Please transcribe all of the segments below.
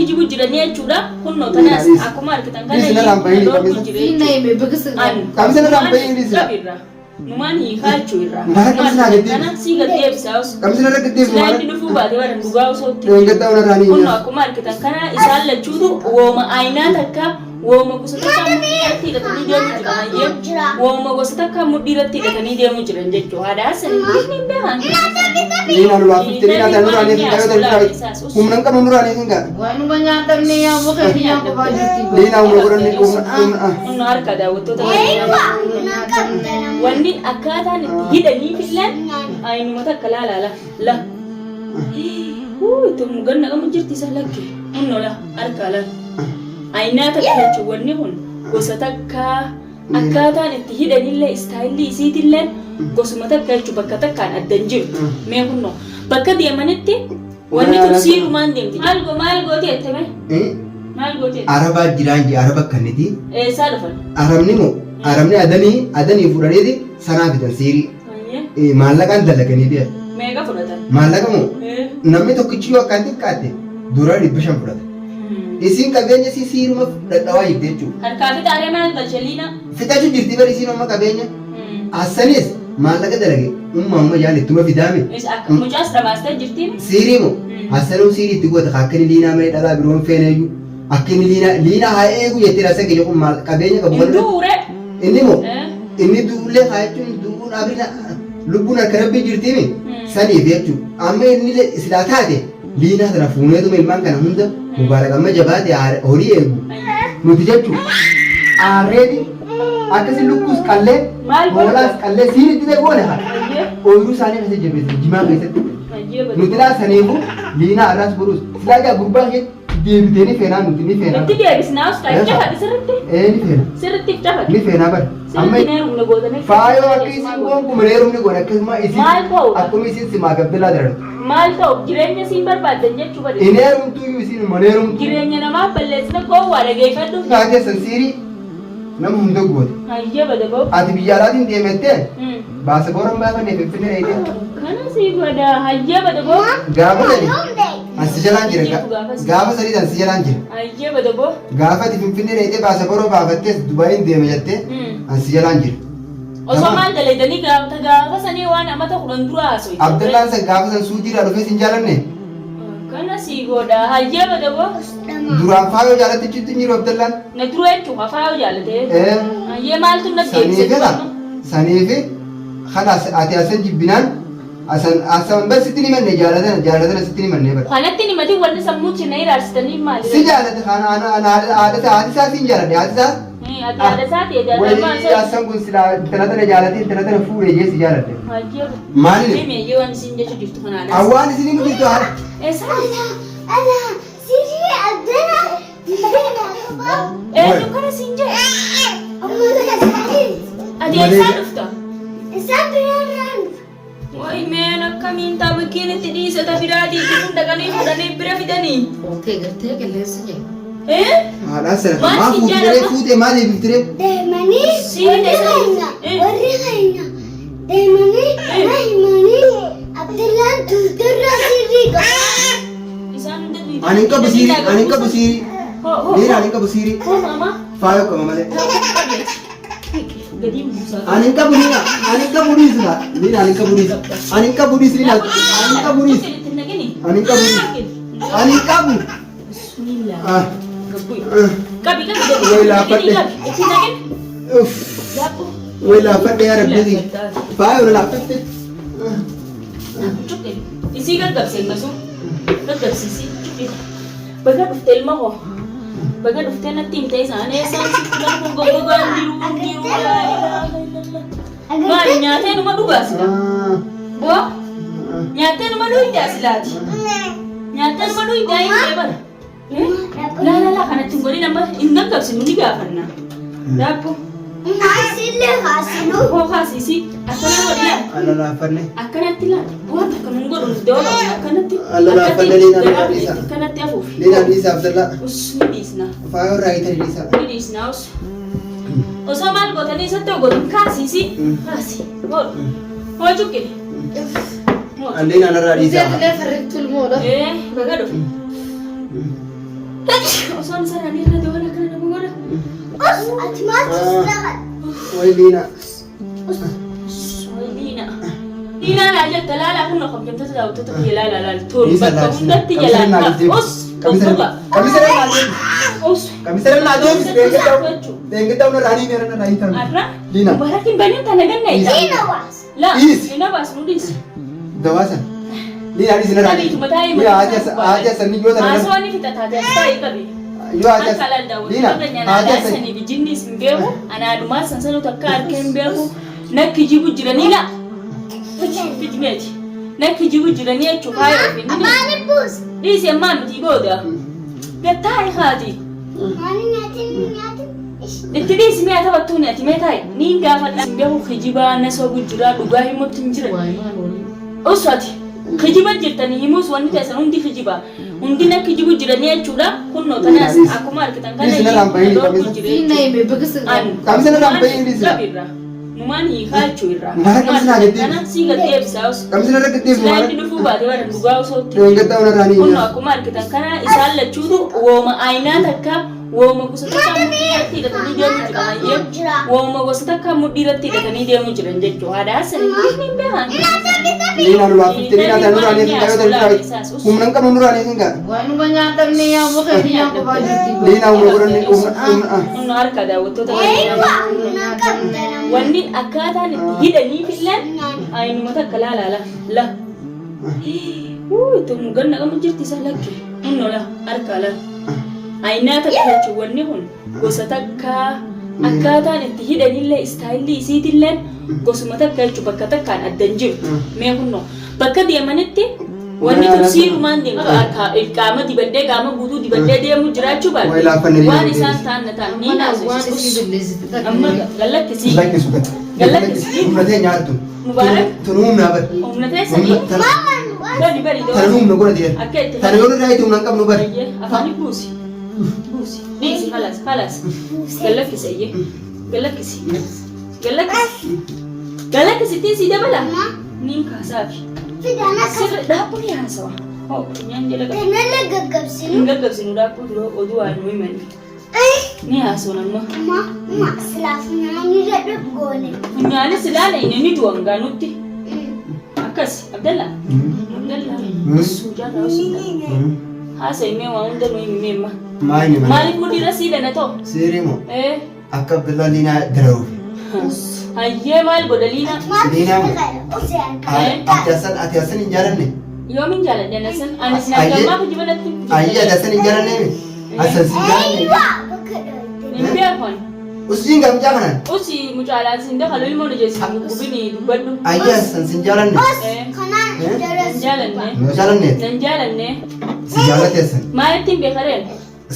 kijibu jiranii jechuudha. Kunoo tanas akkuma argitan kana iyyuu kamisa rampee indisa. Numaan hiikaa jechuudha. Kana si gaddeebisaas. Kamisa irra gaddeebisu maal? Silaa dhufuu baatee waan dhugaa osoo itti. Gaddaa ona raanii. Kunoo akkuma argitan kana isaan lachuutu wooma aynaa takka wooma gosa takka mudhiiratti hidhatanii deemu jiran. Wooma gosa takka mudhiiratti hidhatanii deemu jiran jechuudha. Haadha sanii ni beekan. Lina lulaaf tirina tan nurani sin kayo tan kumnan kan nurani sin ka wanu banyaatan ne ya boka dinya ko ba jirti lina umro guran ni kunno harka daawwattoota wanni akkaataan itti hidhanii fillan aynuma takka laalaala la itti ganna qamu jirti isa lakke kunno la harka la aynaa takka jechuun wanni kun gosa takka akkaataan itti hidhanillee istaayilii isiitillee gosuma takka jechuun bakka takkaan addan jirtu mee kunno bakka deemanitti wanni tursiirumaan deemti maal gooti jettame maal gooti araba jiraan ji araba kanniti eessaa dhufan arabni adanii fudhaneeti sanaa fitan siirii maallaqaan dalaganii biyya meeqa fudhatan maallaqa moo namni tokkichi yoo akkaan xiqqaatte dura 500 fudhata isin qabeenya si siiruma dadhawaa hidde jechuudha harkaa fi taaree maal galchaliina fixachuu jirti bari isiin amma qabeenya asanis maallaqa dalage uumama yaan ittuma fidaame mucaas dhamaastee jirtiin siiriimo asanuu siirii itti goota akkani liinaa malee dhalaa biroon feeneeyyu akkani liinaa haa eegu jettee rasa kiyya kun qabeenya qabu duure inni moo inni duullee haa jechuun duubuun abina lubbuun akka rabbii jirtiimi saniif jechuudha amma inni silaa taate liinaa tana fuuneetuma ilmaan kana hunda mubaaraka amma jabaate horii eegu nuti jechuudha aareeti akkasi lukkus qallee hoolaas qallee siiritti ta'e goone haa ooyiruu isaanii akkasii jabeessu jimaa keessatti nuti laa saniifu liinaa arraas boruus silaa gaa gurbaa kee deebitee ni feenaa nuti ni feenaa nuti deebisnaas kan jafadhi sirritti ni feena sirritti jafadhi ni feenaa bari amma neerumne gootanii faayoo akka isin gonkume neerumne goone akkasuma isin akkuma isin simaa gabbilaa daran maal ta'u jireenya siin barbaaddan jechuu bade ineerumtuyyuu isin maneerumtu jireenya namaa balleessina gowwaa dhageeffadhu kaa keessan siirii nama hunda goote hayyee bada ba'u ati biyya alaatiin deemettee baasa booran baafanne finfinne dheedee kana sii goda hayyee bada ba'u gaafa sadi ansi jalaan jira gaafa sadi ansi jalaan jira hayyee bada ba'u gaafa ati finfinne dheedee baasa booroo baafattees dubaayin deeme jettee ansi jalaan jira osoo maal dalaydanii gaafa sanii waan amata 10 dura haasoo Abdullaan san gaafa san suujiidhaa dhufee sin jaalanne kana sii goda hayyee bada ba'u duraan faayoo jaalatti citti jiru Abdullaan na dura jechuudha faayoo jaallatee hayyee maaltu na deebisee saniifi khalas ati asan jibbinaan asan bas sitti ni manne jaalatana sitti ni manne bara kanatti ni mati wanni sammuu cinna iraarstanii maali si jaalate kana haadha isaa siin jaaladhe haadha isaa ati haadha isaa ta'e jaalatamaa wayii asan kun silaa tana jaalate tana fuudhee jee si jaaladhe maali ni meeyyee waan isin jechuu jirtu kanaadha awwaan isin ni jirtu haadha ana sirrii addana eenyu kana siin jee ati eessaa dhufta isaan biraarraan way meen akkamiin taabakiin itti dhiisata biraatii kun dhaqanii fudhanii bira fidanii okay gartee qilleessa jee haadha sana maa fuutee maa deebiftire deemanii warri keenya deemanii rahimanii Abdullaan tuutarraa sirrii qaba ani qabu siiri Dira ani qabu siiri faayoo qaba malee ani qabu nina ani qabu nisna nina ani qabu nis ani qabu nis nina ani qabu nis ani qabu nis ani qabu bismillah kabi wala fadde ya rabbi faayoo la fadde isi gaggabsee masu gaggabsiisi baga dhufte ilma koo baga dhufte natti himte isaanii eessaan sitti garuu goggogaan jiru maali nyaatee numa dhugaasila boo nyaatee numa dhugaa silaati nyaatee numa dhugaa hin bara la kanatti godhin amma hin gaggabsinu ni gaafanna daabbo Haasinu. Koo haasisi akkana godhiyaa. Alla laafanne. Akkanatti laata. Waan akka nun godhu doolo akkanatti. Alla laafanne ni nama dhiisa. Akkanatti hafuuf. Ni nama dhiisa Abdallah. Usni dhiisna. Faayoo raayitanii dhiisa. Ni dhiisna us. Osoo maal gootanii isatti godhin kaasisi. Kaasi. Godhu. Hoo cuqqile. Andeen anarraa dhiisa. Illee farrittul moodha. Baga dhufu. Osoo saraan irra doona kana nama godha. Ati maaltu silaa? Way Liina. Liina laa jetta laalaa kun okkam jamtota daawwattoota biyya laalaa toonu bakka hundatti jalaa os okkaba. Kamisara naa deebis deengedda una raanii meera na raayii taanu. Arra Liina. baratiin baniin tana ganna ija. Liina waas. Laa Is. liina baas nudis. Dawaasan. Liina adii sina raayii. Tabiitu mataa hima. Liina aatii asan yoo tana. Maasooni fixataate as taa'ee qabe. Yoo aatii Akka laal Liina daawwattoota aatii nyaanaa asan. sanii bijinnis hin beeku. Anaadumaa sansanuu takka harkee hin beeku. Nakki jibu jiranii laa. Fijmeeti. Nakki jibu jiranii jechuun faayoo fi nini. Maali buus? Dhiisi ammaa miti booda. Gattaa haati. Maali nyaatin? Itti dhiisi mi'a taphattuu ni ati mee taa'i. Niin gaafadha. Hin beeku kijibaa na sobu jira dhugaa himutti hin jiran. Osoo ati kijiba jirtanii himuus wanni ta'esan hundi kijibaa. Hundi na kijibu jiranii jechuudha. Kunnoo tanaas akkuma argitan kana Ina ibe begisu. Kamisa na rambayin dhiisi. Numaan hiikaa jechuu irraa. Maal kamisa na Kana sii gad deebisaa osoo. Kamisara irra gaddeebisu Silaa maal? inni dhufuu baatee bara dhugaa osootti. Deengedda una raanii Kunnoo meera. akkuma argitan kana isaan lachuutu wooma aayinaa takka wooma gosa takka mudhii irratti hidhatanii deemu jiran ayyee wooma gosa takka mudhii irratti hidhatanii deemu jiran jechuu haadha sanii hin beekan. Liina nu laafitti Liina tana nurraa neesin gaa yoo tana nurraa humna hin qabnu nurraa neesin gaa. Waan nu nyaatanii yaa muka hidhiyaa kophaa jirti. Liina humna godhanne humna. Kunnoo harka daawwattoota Qabdana. wanni akkaataan itti hidhanii fillan aayinuma takka laalaa la. Itti ganna qabu jirti isa lakke hunnoo la harka la. Aayinaa takka jechuun wanni kun gosa takka akkaataan itti hidhanillee istaayilii isiitillee gosuma takka jechuun bakka takkaan addan jirtu. Mee kunnoo bakka deemanitti wanni tursiirumaan deemu qaama dibadee qaama guutuu dibadee deemu jiraachuu baate waan isaan ta'an na ta'an ni Waan naasisuus. isii billeessitu Amma takka. gallakkisii. Lakkisu gata. Gallakkisii. Humna ta'e nyaattu. Mubaarak. Tunu humna bari. Humna ta'essanii. Bari bari Tana nu humna godha jedhan. akka itti Tana yoo nurraa itti humna hin qabnu bari. Ayyee afaanii buusi. Buusi. Dhiisi halas halas. Gallakkisi ayyee. Gallakkisi. Gallakkisi. Gallakkisi tiisii dabala. Niin kaasaafi. Fidana Sirri dhaabuu ni haasawa. Hoo nyaan jala qaba. kanallee gaggabsinu. Hin gaggabsinu dhaabuu dura oduu waan nu himani. Ni haasawu namma. Ma silaaf nyaanni jedhu goone. Funyaani silaala inni ni du'angaa nutti. Akkas Abdalla. Abdalla. Suujaadha osoo. Haasa himee waan hunda nu himee ma. Maayini mana. Maaliif mudhiira siidana ta'u? Seerii moo Eh. akka Abdullaa Liinaa dararuuf. Hayyee maal godha liina? Liinaa moo Osoo ati asan hin jaalanne. Yoomin jaaladha nasan anis nagammaa kujibanatti. Ayyee ati asan hin jaalanne asan si jaalanne. Hin beekon. Usiin gamjaa kanaan. Usi mucaalaan sin dafalu ilmoo ni jeesi gubini dubbadhu. Ayyee asan si jaalanne. Hin jaalanne. Noo jaalanne. Nan jaalanne. Si jaalate asan. Maalitti hin beekareen?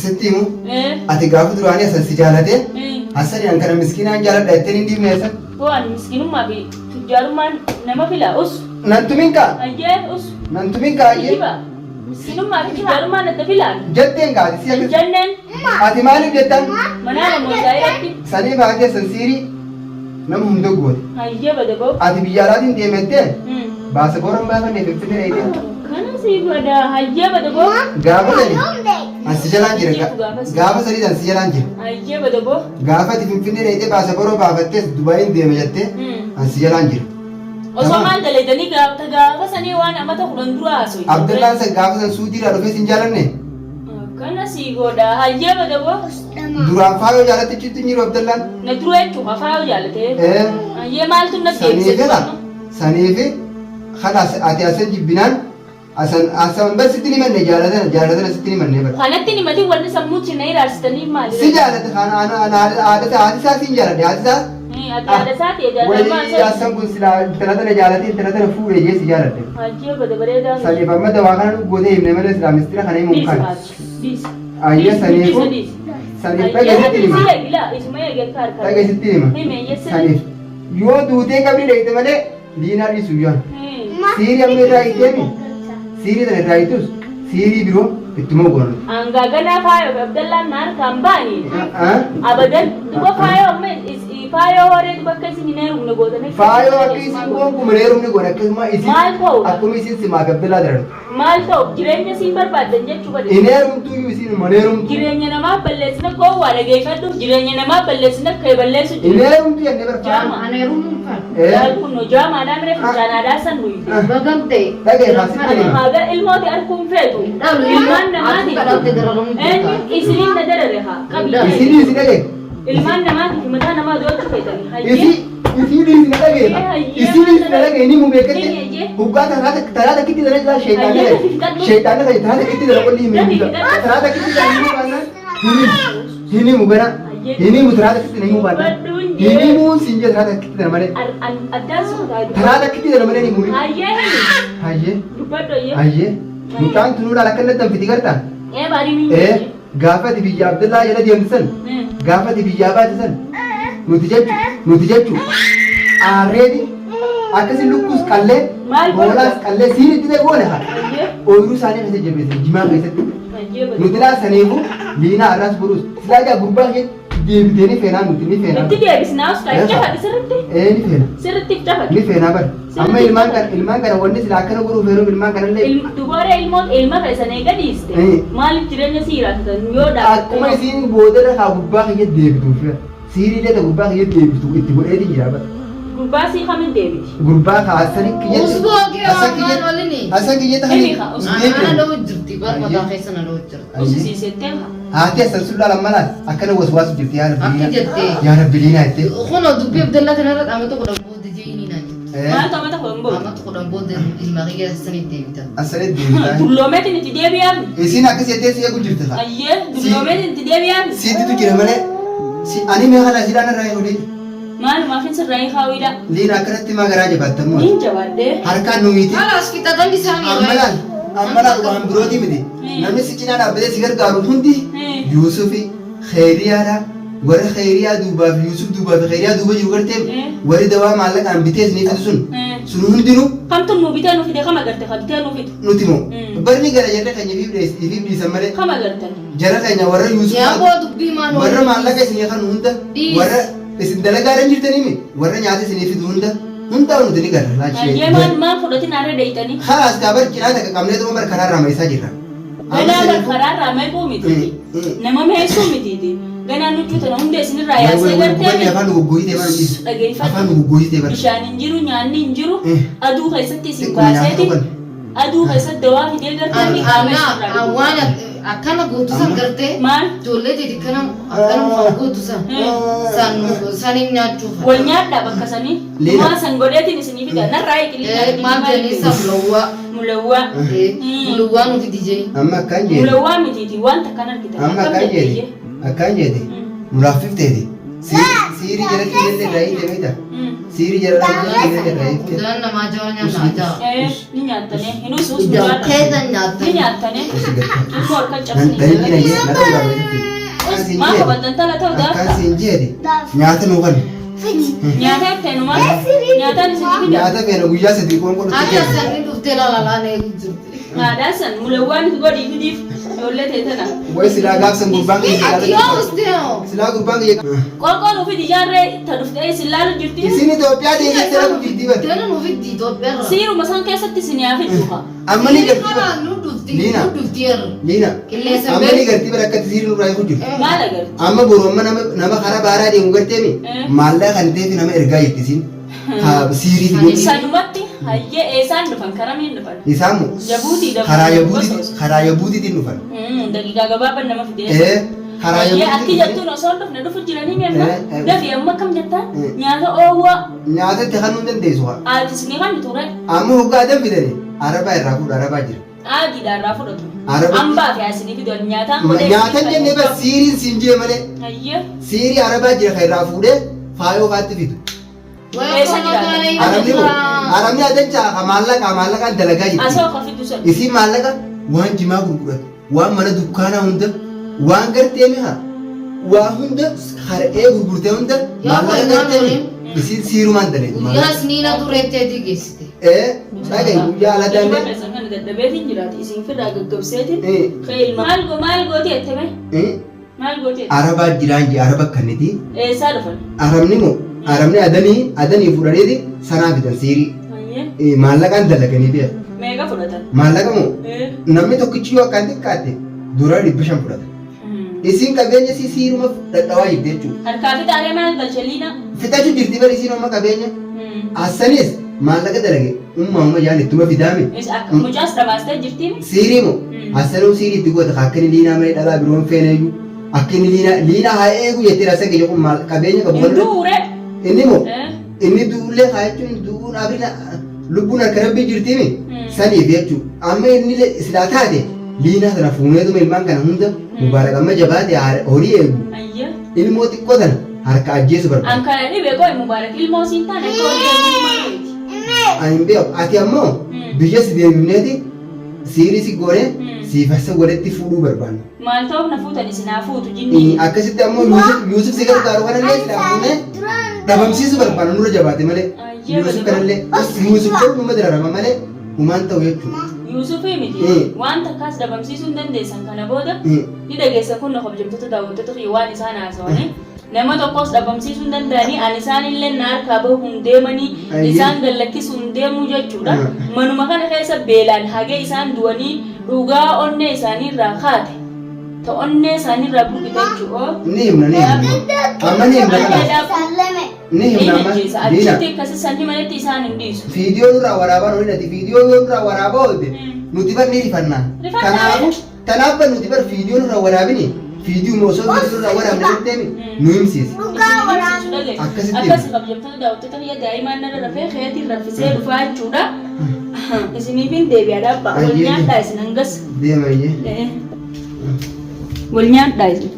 Sitti himu. Eh. Ati gaafa duraanii asan si jaalate. Asaniin kana miskiinaan jaaladha ittiin hin dhiibne asan. Waan miskinummaa fi tujjaarummaan nama fila us. Nan tumin kaa. Ayyee us. Nan tumin kaa ayyee. Kijiba. Miskinummaa fi tujjaarummaan adda filaan. Jetteen gaati si akka. Janneen Ati maaliif jettan? manaa namoota irratti. Sanii baatee san siirii nama hunda goote. Ayyee bada ba'u. Ati biyya alaatiin deemettee baasa boora hin baafanne finfinnee dheedee. Kana si bada hayyee bada ba'u. Gaafa sanii ansi jalaan jira. Gaafa sanii ansi jalaan jira. Hayyee bada ba'u. Gaafa ati finfinnee dheedee baasa boora baafattees Dubaayin deeme jettee ansi jalaan jira. Osoo maal daleedanii gaafa sanii waan amata kudhan dura haasoo. Abdullaan san gaafa san suutiidhaa dhufee sin jaalanne. Kana si godha hayyee bada ba'u. Duraan faayoo jaalatte citti hin jiru Abdullaan. Na dura jechuun hafaayoo jaallatee. Hayyee maaltu na Saniifi dha. Saniifi kana ati asan jibbinaan asan bas sitti ni manne jaalatana sitti ni manne bara. Kanatti ni mati wanni sammuutti na ilaalsitanii maali? Si jaalate kana haadha isaa siin jaalate haadha isaa. Adda isaati Wayii eegalee asan kun silaa intala tana jaalatee intala tana fuudhee jee si jaalatte. hayyee bada bareedaa. Saniif amma dawaa kana gootee himne malee silaa mistira kana himuun kan. Ayyee saniifu saniif dhageessitti hima. Dhageessitti hima. Saniif yoo duutee qabni dheeyite malee liinaa dhiisu yoon. Siirii amma irraa hiiteemi. Siirii tana irraa hiitus siirii biroo ittuma goonu. Angagana faayoo Abdallaan naan kan baani. Abadan duba faayoo amma faayoo horeetu bakka isin hin heerumne gootanii. Faayoo akka isin gonkumaa heerumne goone akkasuma isin akkuma isin simaa gabbilaa jiran. Maal ta'u jireenya isin barbaaddan jechuu bade. Hin heerumtuyyuu isin hin heerumtu. Jireenya namaa balleessina koo waa dhageeffadhu jireenya namaa balleessina kee balleessu jiru. Hin heerumtu jennee barbaadu. Ana heerumuun kan. Yaal kun hojaa maadhaa mire fincaanaadhaa san nuyi. Bagamte. Dhagee faasitanii. Haga ilmooti arguun feetu. Ilmaan namaati. Isiniin na darare haa qabi. Isinii isin dhagee. Ilmaan namaati mataa namaa dootu feetani. Isinii isin dhagee. Isinii isin dhagee ni mubeekate. Huggaa taraata kitti dara jira sheeytaana ta'e taraata kitti dara qolli himi. Taraata kitti dara himi baannaan hini mubena. Hini mu taraata kitti dara himi baannaan. Hini muun sinjee taraata kitti dara malee. Taraata kitti dara malee ni muri. Hayyee. Hayyee. Mucaan tunuudhaan akka inni danfiti gartaa? Gaafa ati biyya Abdullaa jala deemtisan gaafa ati biyyaa baatisan nuti jechu aarreeti akkasi lukkus qallee hoolaas qallee siinitti ta'e goone haa ooyiruu isaanii keessa jabeessan jimaa keessatti nuti laasaniifu liinaa arraas buruus silaa jaa gurbaa kee deebitee ni feenaa nuti ni feenaa. Nuti deebisnaa uskaayi jafadhi sirritti. Ni feena. Sirritti jafadhi. Ni feenaa bara. Amma ilmaan kana wanni silaa akkana godhuu feenuuf ilmaan kanallee. Dubaraa ilma keessan eega dhiiste. Maaliif jireenya siiraatan yoo dhaabatan. Akkuma isiin boodara haa gurbaa kiyya deebituuf siiriilee ta'e gurbaa kiyya deebitu itti godheeti jira bara. Gurbaa sii kamiin deebiti. Gurbaa kaasanii kiyya. Usboo kee waan waliin. Asa kiyya ta'anii. Ana dhawuu jirti barbaada keessa na dhawuu jirti. Usisiisettee haa. Haati asan sulaa lammalaan akkana waswaasu jirti yaa rabbi. Akki jettee. Yaa rabbi liinaa jettee. Kuno dubbii Abdallaa kanarra dhaamata godhan booda jeeni naan jetti. Maal ta'amata hoongoo. Dhaamata godhan booda ilmaa kiyya sanitti deebita. Asanitti deebitaa. Dulloomeetiin itti deebi'aan. Isiin akkas jettee si eegu jirti ta'a. Ayyee dulloomeetiin itti deebi'aan. Siitu jira malee. Ani mee kana sidhaan irraa eeguudhi. Maalumaaf hin sirraa haawidha. Liina akkanatti maa garaa jabaatamu. Niin jabaadhee. Harkaan nu miti. Halas fixatan isaanii. Ammalaan waan birooti miti. Namni si cinaa dhaabbatee si gargaaru hundi Yuusufi Khayriyaadha. Warra Khayriyaa duubaaf Yuusuf duubaaf Khayriyaa duuba jiru gartee warri dawaa maallaqaan bitee ni fidu sun hundinuu. Kamtu nu bitee nu fide kama garte ka bitee nu fidu. Nuti moo barni gara jarra keenya ifiif dhiisan malee. Kama gartan. Jara keenya warra Yuusuf. Yaaboo dubbii maan warra maallaqa isin kan hunda warra isin dalagaadhaan jirtanii warra nyaata isinii fidu hundaa nuti ni garra laachee. Ayyee maan fudhatin harree deeytanii. Haas kaabar cinaa takka qabnee tuma bara karaa raamaysaa jirra. Ganaa karaa raamayuu miti. Nama meesuu mitiiti. Ganaa nuti hundee isinirraa yaasee gartee. Afaan gugguuyitee bara dhiisu. Dhageeffatu. Afaan gugguuyitee bara. Bishaan hin jiru nyaanni hin jiru. Aduu keessatti isin baaseeti. Aduu keessatti dawaa fidee gartee. Waan akkana gootusan gartee. Maal? Ijoollee xixiqqana akkana mukaan gootusan. Saniin nyaachuuf. Wal nyaadhaa bakka sanii. Maa san godheetiin isinii fida. Narraa eeqillee. Maal jedhaniisa mulawwaa. Mulawwaa. Mulawwaa nuti dijee. Amma akkaan jeeti. Mulawwaa mitiiti wanta kan argitan. Amma akkaan jeeti. Akkaan jeeti. Muraafifteeti. Siiri jara kiyyallee irraa hiite beekta. Siiri jara kiyyallee irraa hiite. Udaan namaa jawaa nyaata. Ni nyaatane. Hinus us Keessa nyaata. Ni nyaatane. Ilmoo harka Nan cabsanii. jira na ta'uu dhaabatti. Maa qabattan tala ta'uu Akkaan daafta. siin jeeti. Nyaata nuu kan. Nyaata etteenumaa. Nyaataan isinii fida. Nyaata feena guyyaa sadii qoonqoo Akka dhutti sanni dhuftee lalalaan eegu jirti. Aadaa san mulawwaan godhii fidiif ijoollee teetana. Way silaa gaafsan gurbaan kiyya Ati yoo ustee hoo. silaa gurbaan kiyya. Qoonqoo nuuf ijaarree ta dhuftee isin laalu jirti. Isin Itoophiyaa deebiitti rafu jirtii bara. Deena nuuf itti Itoophiyaa. Siiruma san keessatti isin yaafitu haa. Amma ni gartii bara. Nu dhufti. Liina. Nu dhufti yeroo. Liina. Qilleensa Amma ni gartii bara akkatti siiri nurraa eegu jiru. Maal agarti? Amma boromma nama karaa baaraa deemu garteemi maallaqa kan ta'eef nama ergaa ittisiin siirii fi Sanumatti hayyee eessaan dhufan karamiin dhufan. isaan Jabuutii karaa yabuutiitiin dhufan. Daqiiqaa gabaabaan nama fidee. Karaa Hayyee akki jettuun osoo hin dhufne dhufu jiranii meeqa? Dafii amma akkam jettaan? Nyaata oowwaa. Nyaata itti kan nu dandeessu haa. Aatis ni kan ture. Amma hoggaa adam fidanii arabaa irraa fuudha arabaa jira. Aadiidhaa irraa fudhatu. Araba. Hambaa fi asinii fidan nyaataan Nyaata jennee bara siiriin siin jee malee Hayyee. siirii arabaa jira kan irraa fuudhee faayoo kaatti fidu. Arabni adachaa maallaqaan dalagaa jirti. Asoo akka fiddu sana. Isiin maallaqa waan jimaa gurguratu waan mana dukkaanaa hunda waan gartee mi'a waa hunda har'ee gurgurtee hunda maallaqa gartee isiin siirumaan daleetu. Guyyaas niina tureettee geessite. Dhagaye guyyaa ala daandee. Keessan kana dadhabeetiin jiraati. Isin firraa gaggabseetiin. Maal gooti etteme? Maal gootee? Arabaa jiraan jee araba kanniti. Eessaa dhufan? Arabni adanii fudhateeti sanaa fidan siirii. Ayyee. Maallaqaan dalaganii beeku. Meeqa fudhatan? Maallaqa moo namni tokkichi yoo akkaan xiqqaatte dura 500 fudhata. Isin qabeenya si siiruma dadhawaa hidde jechuudha. Harkaa fi taaree maal galchaliina? Fixachuu jirti bari isiin amma qabeenya. Asanis maallaqa dalage uumama jaan ittuma fidaame. Mucaas dhabaastee jirtiin? Siirii moo asanuu siirii itti goota akka inni liinaa malee dhalaa biroon feeneeyyuu akka inni liinaa haa eegu jettee rasa kiyya kun qabeenya qabu. Hinduure? Inni moo inni du'ullee haa jechuun du'uun abina lubbuun harka rabbii jirtiimi saniif jechuudha. Amma inni silaa taate liinaa sana fuuneetuma ilmaan kana hunda mubaarak amma jabaate horii eegu ilmoo xiqqoo sana harka ajjeesu barbaada. Ankara dhibee qooyi mubaarak ilmoo siin taane akka horii eeguu maaliiti? Ani beeku ati ammoo biyya si deemneeti siirii si goone siifasa walitti fuudhuu barbaanna. Maal ta'uuf na fuutan isinaa fuutu jinni? Akkasitti ammoo Yuusuf si gargaaru kanallee silaa fuunee dhabamsiisu barbaanna nurra jabaate malee Yuusuf kanallee Yuusuf dhuma dirarama malee humaan ta'u jechuudha. Yuusufii miti waan takkaas dhabamsiisuu hin dandeessan kana booda ni dhageessan kun hojjetoota daawwattoota waan isaan haasawanii nama tokkos dhabamsiisuu hin danda'anii ani isaan illee na harkaa bahu hin deemanii isaan gallakkisuu hin deemuu jechuudha. Manuma kana keessa beelaan hagee isaan du'anii dhugaa onnee isaanii irraa kaate ta onnee isaanii irraa buqqite jechuudha. Ni himna amma ni himna kana. Ni himna amma achitti akkasii sanni maletti isaan hin dhiisu. Viidiyoo nurraa waraabaa nuyi nati viidiyoo nurraa waraabaa oolte nuti bar ni rifannaa. Kanaaf bar nuti bar viidiyoo nurraa waraabini viidiyoo moosoo nurraa waraabne nutti nu himsiisi. Akkasii qabjamtoota daawwattoota biyya daa'imaan narra rafee keetiin raffisee dhufaa jechuudha. Isiniif hin deebi'aadha abbaa wal nyaadhaa isin hangas. Deema iyyee. Wal nyaadhaa isin.